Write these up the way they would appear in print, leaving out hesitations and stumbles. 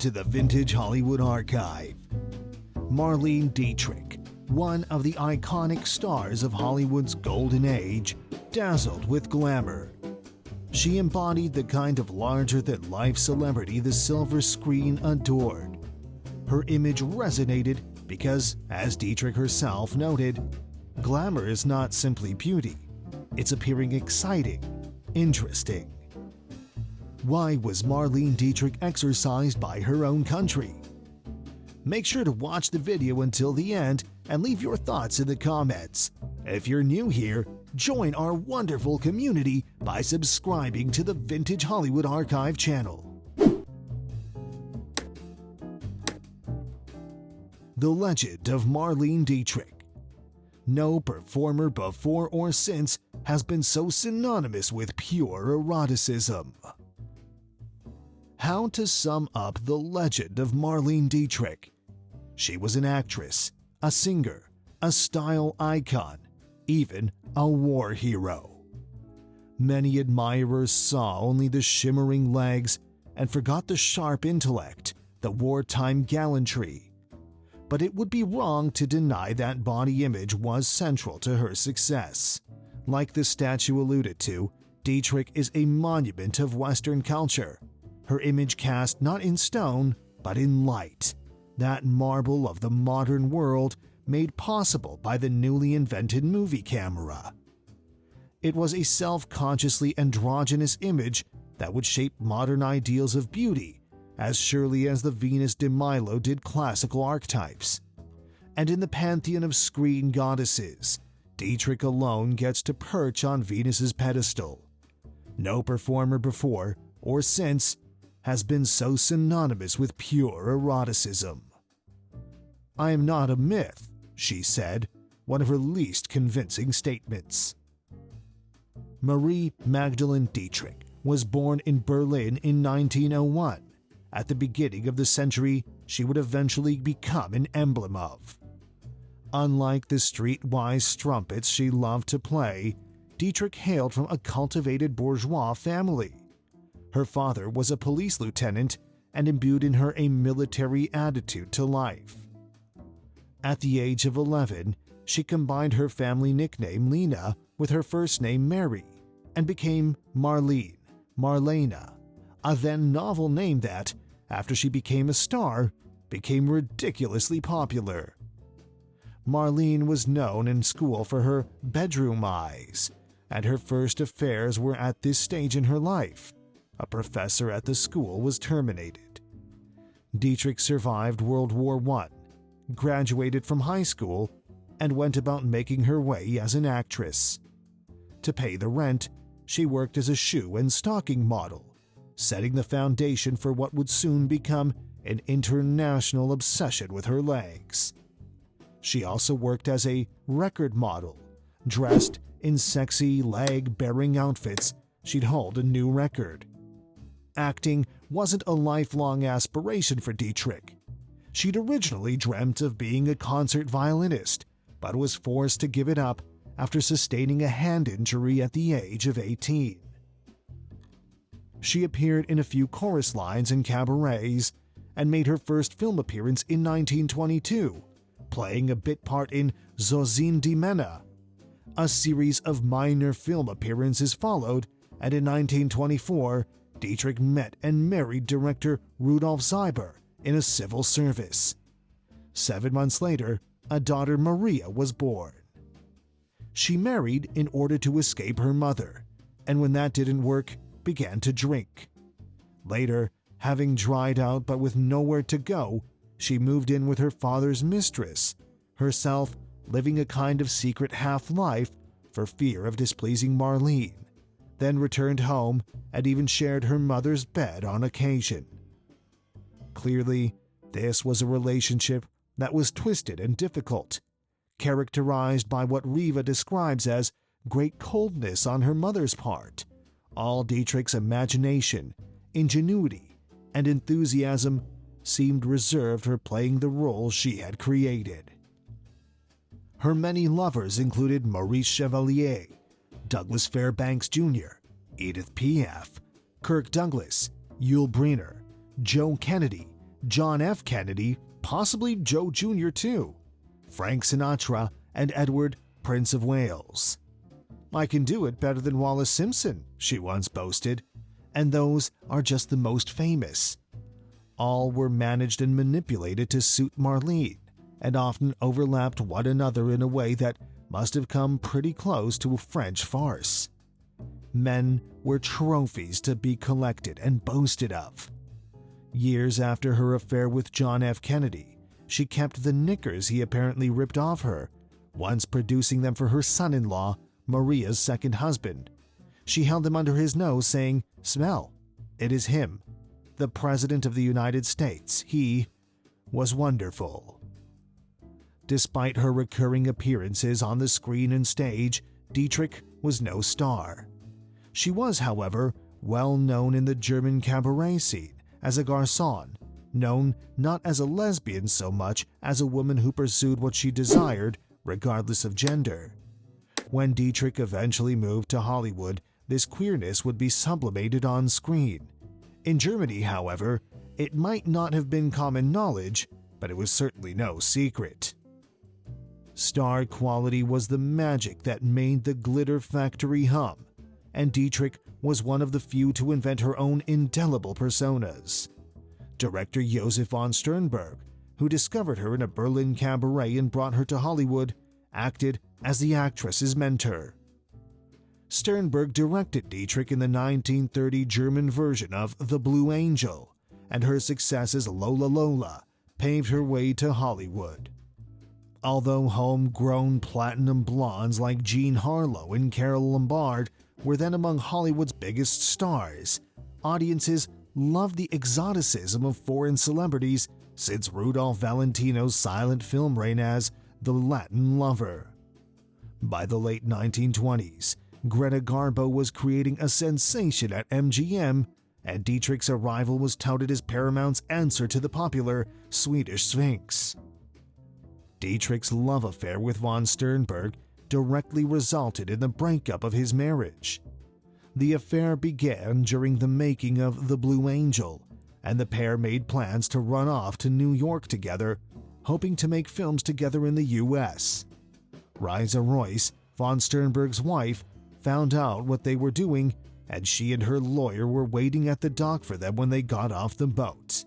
to the Vintage Hollywood Archive. Marlene Dietrich, one of the iconic stars of Hollywood's golden age, dazzled with glamour. She embodied the kind of larger-than-life celebrity the silver screen adored. Her image resonated because, as Dietrich herself noted, glamour is not simply beauty, it's appearing exciting, interesting. Why was Marlene Dietrich exorcised by her own country? Make sure to watch the video until the end and leave your thoughts in the comments. If you're new here, join our wonderful community by subscribing to the Vintage Hollywood Archive channel. The legend of Marlene Dietrich. No performer before or since has been so synonymous with pure eroticism. How to sum up the legend of Marlene Dietrich? She was an actress, a singer, a style icon, even a war hero. Many admirers saw only the shimmering legs and forgot the sharp intellect, the wartime gallantry. But it would be wrong to deny that body image was central to her success. Like the statue alluded to, Dietrich is a monument of Western culture. Her image cast not in stone, but in light, that marble of the modern world made possible by the newly invented movie camera. It was a self-consciously androgynous image that would shape modern ideals of beauty as surely as the Venus de Milo did classical archetypes. And in the pantheon of screen goddesses, Dietrich alone gets to perch on Venus's pedestal. No performer before or since has been so synonymous with pure eroticism. "I am not a myth," she said, one of her least convincing statements. Marie Magdalene Dietrich was born in Berlin in 1901. At the beginning of the century, she would eventually become an emblem of. Unlike the streetwise strumpets she loved to play, Dietrich hailed from a cultivated bourgeois family. Her father was a police lieutenant and imbued in her a military attitude to life. At the age of 11, she combined her family nickname Lena with her first name Mary and became Marlene, Marlena, a then novel name that, after she became a star, became ridiculously popular. Marlene was known in school for her bedroom eyes, and her first affairs were at this stage in her life. A professor at the school was terminated. Dietrich survived World War I, graduated from high school, and went about making her way as an actress. To pay the rent, she worked as a shoe and stocking model, setting the foundation for what would soon become an international obsession with her legs. She also worked as a record model, dressed in sexy leg-bearing outfits she'd hold a new record. Acting wasn't a lifelong aspiration for Dietrich. She'd originally dreamt of being a concert violinist, but was forced to give it up after sustaining a hand injury at the age of 18. She appeared in a few chorus lines in cabarets and made her first film appearance in 1922, playing a bit part in Zosine di Mena. A series of minor film appearances followed, and in 1924, Dietrich met and married director Rudolf Seiber in a civil service. 7 months later, a daughter Maria was born. She married in order to escape her mother, and when that didn't work, began to drink. Later, having dried out but with nowhere to go, she moved in with her father's mistress, herself living a kind of secret half-life for fear of displeasing Marlene, then returned home and even shared her mother's bed on occasion. Clearly, this was a relationship that was twisted and difficult, characterized by what Riva describes as great coldness on her mother's part. All Dietrich's imagination, ingenuity, and enthusiasm seemed reserved for playing the role she had created. Her many lovers included Maurice Chevalier, Douglas Fairbanks Jr., Edith Piaf, Kirk Douglas, Yul Brynner, Joe Kennedy, John F. Kennedy, possibly Joe Jr. too, Frank Sinatra, and Edward, Prince of Wales. "I can do it better than Wallace Simpson," she once boasted, and those are just the most famous. All were managed and manipulated to suit Marlene, and often overlapped one another in a way that must have come pretty close to a French farce. Men were trophies to be collected and boasted of. Years after her affair with John F. Kennedy, she kept the knickers he apparently ripped off her, once producing them for her son-in-law, Maria's second husband. She held them under his nose, saying, "Smell, it is him, the President of the United States. He was wonderful." Despite her recurring appearances on the screen and stage, Dietrich was no star. She was, however, well known in the German cabaret scene as a garçon, known not as a lesbian so much as a woman who pursued what she desired, regardless of gender. When Dietrich eventually moved to Hollywood, this queerness would be sublimated on screen. In Germany, however, it might not have been common knowledge, but it was certainly no secret. Star quality was the magic that made the glitter factory hum, and Dietrich was one of the few to invent her own indelible personas. Director Josef von Sternberg, who discovered her in a Berlin cabaret and brought her to Hollywood, acted as the actress's mentor. Sternberg directed Dietrich in the 1930 German version of The Blue Angel, and her success as Lola Lola paved her way to Hollywood. Although homegrown platinum blondes like Jean Harlow and Carole Lombard were then among Hollywood's biggest stars, audiences loved the exoticism of foreign celebrities since Rudolph Valentino's silent film reign as The Latin Lover. By the late 1920s, Greta Garbo was creating a sensation at MGM, and Dietrich's arrival was touted as Paramount's answer to the popular Swedish Sphinx. Dietrich's love affair with von Sternberg directly resulted in the breakup of his marriage. The affair began during the making of The Blue Angel, and the pair made plans to run off to New York together, hoping to make films together in the U.S. Risa Royce, von Sternberg's wife, found out what they were doing, and she and her lawyer were waiting at the dock for them when they got off the boat.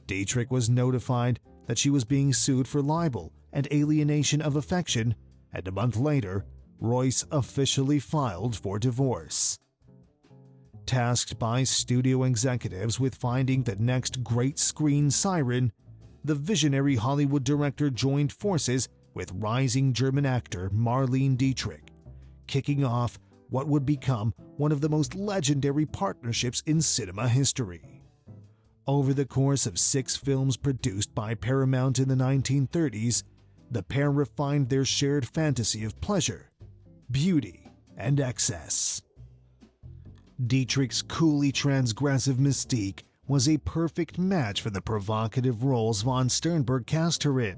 Dietrich was notified that she was being sued for libel and alienation of affection, and a month later, Royce officially filed for divorce. Tasked by studio executives with finding the next great screen siren, the visionary Hollywood director joined forces with rising German actor Marlene Dietrich, kicking off what would become one of the most legendary partnerships in cinema history. Over the course of 6 films produced by Paramount in the 1930s, the pair refined their shared fantasy of pleasure, beauty, and excess. Dietrich's coolly transgressive mystique was a perfect match for the provocative roles von Sternberg cast her in,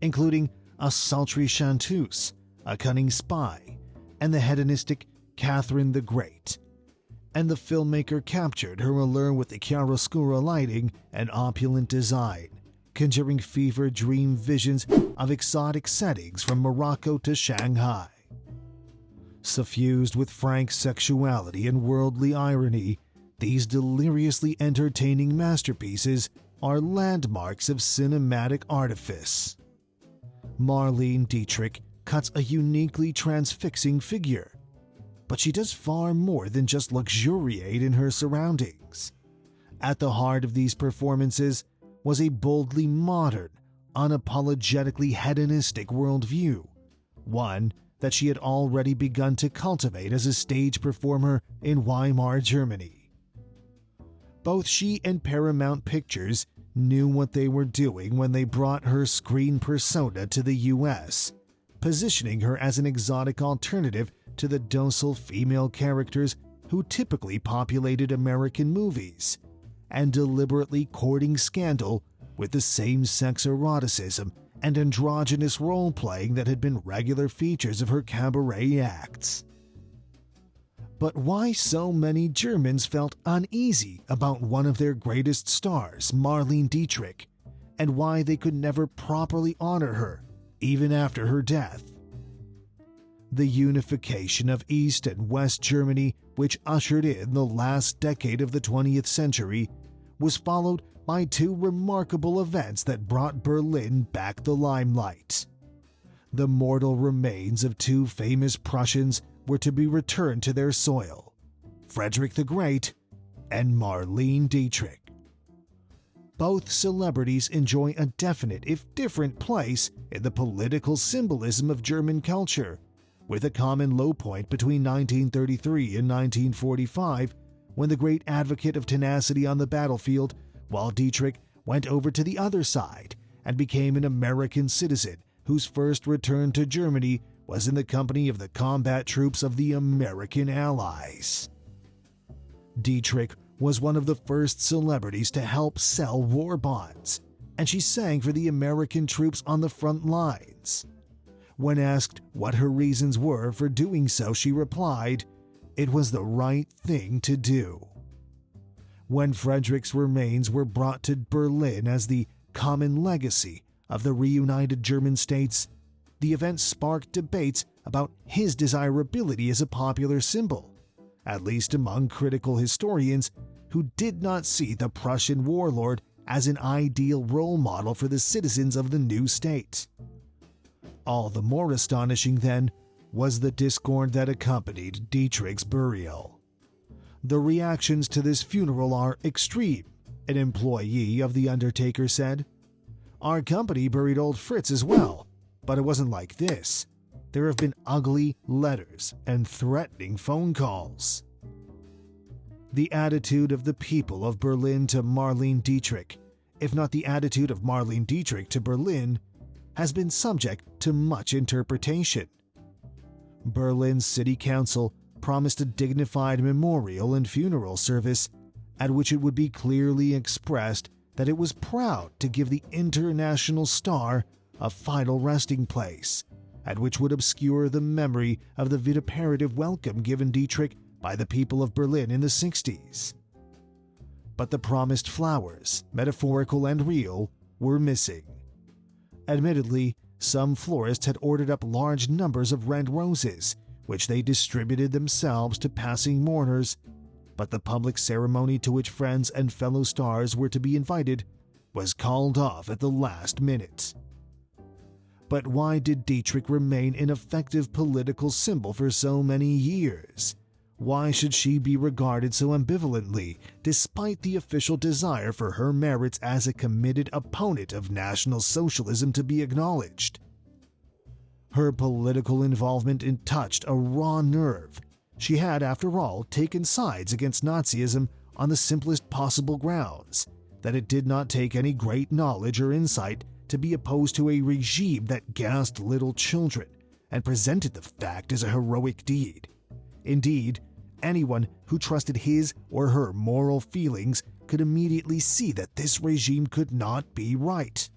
including a sultry chanteuse, a cunning spy, and the hedonistic Catherine the Great. And the filmmaker captured her allure with the chiaroscuro lighting and opulent design, conjuring fever dream visions of exotic settings from Morocco to Shanghai. Suffused with frank sexuality and worldly irony, these deliriously entertaining masterpieces are landmarks of cinematic artifice. Marlene Dietrich cuts a uniquely transfixing figure, but she does far more than just luxuriate in her surroundings. At the heart of these performances was a boldly modern, unapologetically hedonistic worldview, one that she had already begun to cultivate as a stage performer in Weimar, Germany. Both she and Paramount Pictures knew what they were doing when they brought her screen persona to the U.S., positioning her as an exotic alternative to the docile female characters who typically populated American movies, and deliberately courting scandal with the same-sex eroticism and androgynous role-playing that had been regular features of her cabaret acts. But why so many Germans felt uneasy about one of their greatest stars, Marlene Dietrich, and why they could never properly honor her, even after her death. The unification of East and West Germany, which ushered in the last decade of the 20th century, was followed by two remarkable events that brought Berlin back the limelight. The mortal remains of two famous Prussians were to be returned to their soil, Frederick the Great and Marlene Dietrich. Both celebrities enjoy a definite, if different, place in the political symbolism of German culture, with a common low point between 1933 and 1945, when the great advocate of tenacity on the battlefield, while Dietrich went over to the other side and became an American citizen whose first return to Germany was in the company of the combat troops of the American Allies. Dietrich was one of the first celebrities to help sell war bonds, and she sang for the American troops on the front lines. When asked what her reasons were for doing so, she replied, "It was the right thing to do." When Frederick's remains were brought to Berlin as the common legacy of the reunited German states, the event sparked debates about his desirability as a popular symbol, at least among critical historians who did not see the Prussian warlord as an ideal role model for the citizens of the new state. All the more astonishing, then, was the discord that accompanied Dietrich's burial. "The reactions to this funeral are extreme," an employee of the undertaker said. "Our company buried old Fritz as well, but it wasn't like this. There have been ugly letters and threatening phone calls." The attitude of the people of Berlin to Marlene Dietrich, if not the attitude of Marlene Dietrich to Berlin, has been subject to much interpretation. Berlin's city council promised a dignified memorial and funeral service, at which it would be clearly expressed that it was proud to give the international star a final resting place, and which would obscure the memory of the vituperative welcome given Dietrich by the people of Berlin in the 60s. But the promised flowers, metaphorical and real, were missing. Admittedly, some florists had ordered up large numbers of red roses, which they distributed themselves to passing mourners, but the public ceremony to which friends and fellow stars were to be invited was called off at the last minute. But why did Dietrich remain an effective political symbol for so many years? Why should she be regarded so ambivalently, despite the official desire for her merits as a committed opponent of National Socialism to be acknowledged? Her political involvement touched a raw nerve. She had, after all, taken sides against Nazism on the simplest possible grounds, that it did not take any great knowledge or insight to be opposed to a regime that gassed little children and presented the fact as a heroic deed. Indeed, anyone who trusted his or her moral feelings could immediately see that this regime could not be right.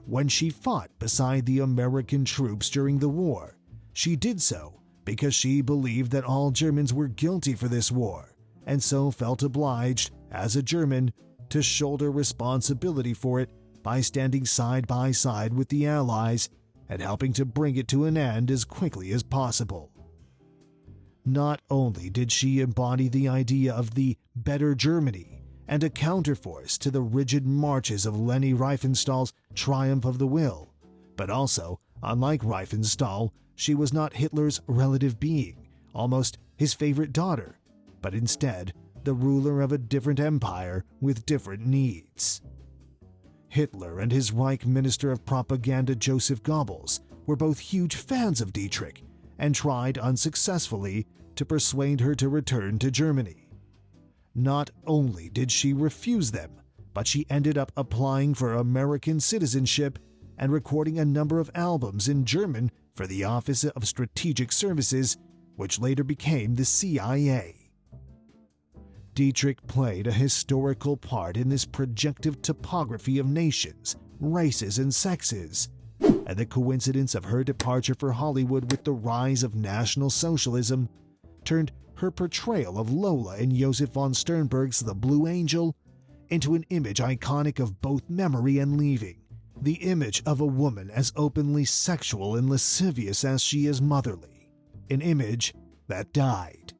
When she fought beside the American troops during the war, she did so because she believed that all Germans were guilty for this war, and so felt obliged, as a German, to shoulder responsibility for it by standing side by side with the Allies and helping to bring it to an end as quickly as possible. Not only did she embody the idea of the better Germany and a counterforce to the rigid marches of Leni Riefenstahl's Triumph of the Will, but also, unlike Riefenstahl, she was not Hitler's relative being, almost his favorite daughter, but instead the ruler of a different empire with different needs. Hitler and his Reich Minister of Propaganda Joseph Goebbels were both huge fans of Dietrich and tried unsuccessfully to persuade her to return to Germany. Not only did she refuse them, but she ended up applying for American citizenship and recording a number of albums in German for the Office of Strategic Services, which later became the CIA. Dietrich played a historical part in this projective topography of nations, races, and sexes, and the coincidence of her departure for Hollywood with the rise of National Socialism turned her portrayal of Lola in Josef von Sternberg's The Blue Angel into an image iconic of both memory and leaving, the image of a woman as openly sexual and lascivious as she is motherly, an image that died.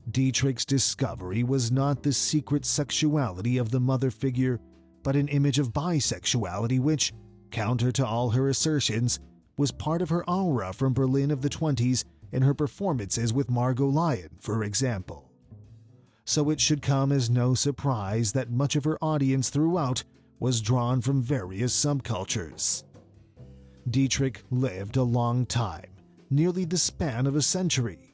Dietrich's discovery was not the secret sexuality of the mother figure, but an image of bisexuality which, counter to all her assertions, was part of her aura from Berlin of the 20s in her performances with Margot Lyon, for example. So it should come as no surprise that much of her audience throughout was drawn from various subcultures. Dietrich lived a long time, nearly the span of a century.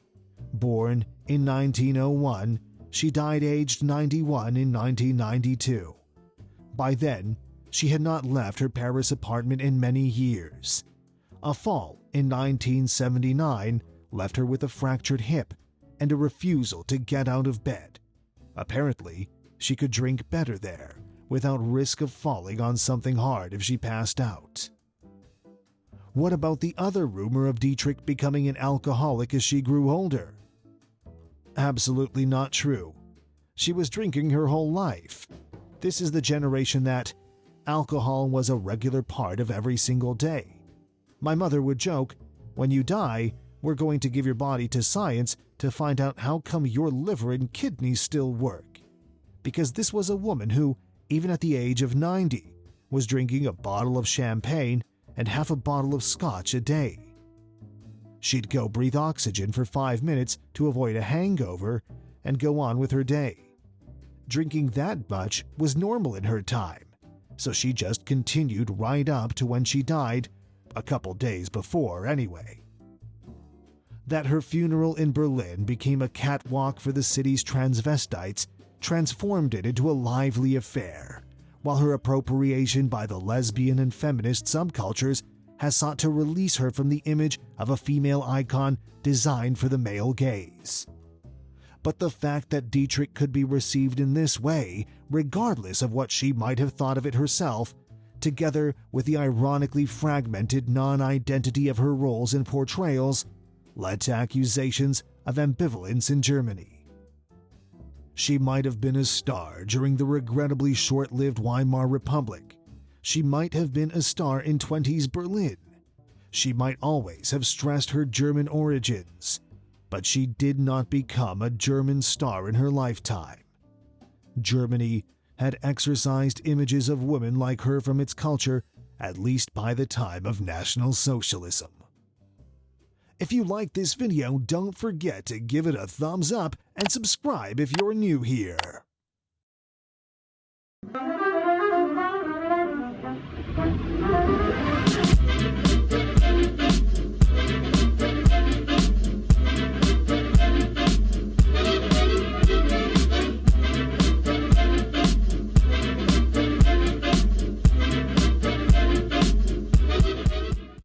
Born in 1901, she died aged 91 in 1992. By then, she had not left her Paris apartment in many years. A fall in 1979 left her with a fractured hip and a refusal to get out of bed. Apparently, she could drink better there, without risk of falling on something hard if she passed out. What about the other rumor of Dietrich becoming an alcoholic as she grew older? Absolutely not true. She was drinking her whole life. This is the generation that alcohol was a regular part of every single day. My mother would joke, "When you die, we're going to give your body to science to find out how come your liver and kidneys still work." Because this was a woman who, even at the age of 90, was drinking a bottle of champagne and half a bottle of scotch a day. She'd go breathe oxygen for 5 minutes to avoid a hangover and go on with her day. Drinking that much was normal in her time, so she just continued right up to when she died, a couple days before anyway. That her funeral in Berlin became a catwalk for the city's transvestites transformed it into a lively affair, while her appropriation by the lesbian and feminist subcultures has sought to release her from the image of a female icon designed for the male gaze. But the fact that Dietrich could be received in this way, regardless of what she might have thought of it herself, together with the ironically fragmented non-identity of her roles and portrayals, led to accusations of ambivalence in Germany. She might have been a star during the regrettably short-lived Weimar Republic. She might have been a star in 20s Berlin. She might always have stressed her German origins, but she did not become a German star in her lifetime. Germany had exorcised images of women like her from its culture, at least by the time of National Socialism. If you liked this video, don't forget to give it a thumbs up and subscribe if you're new here.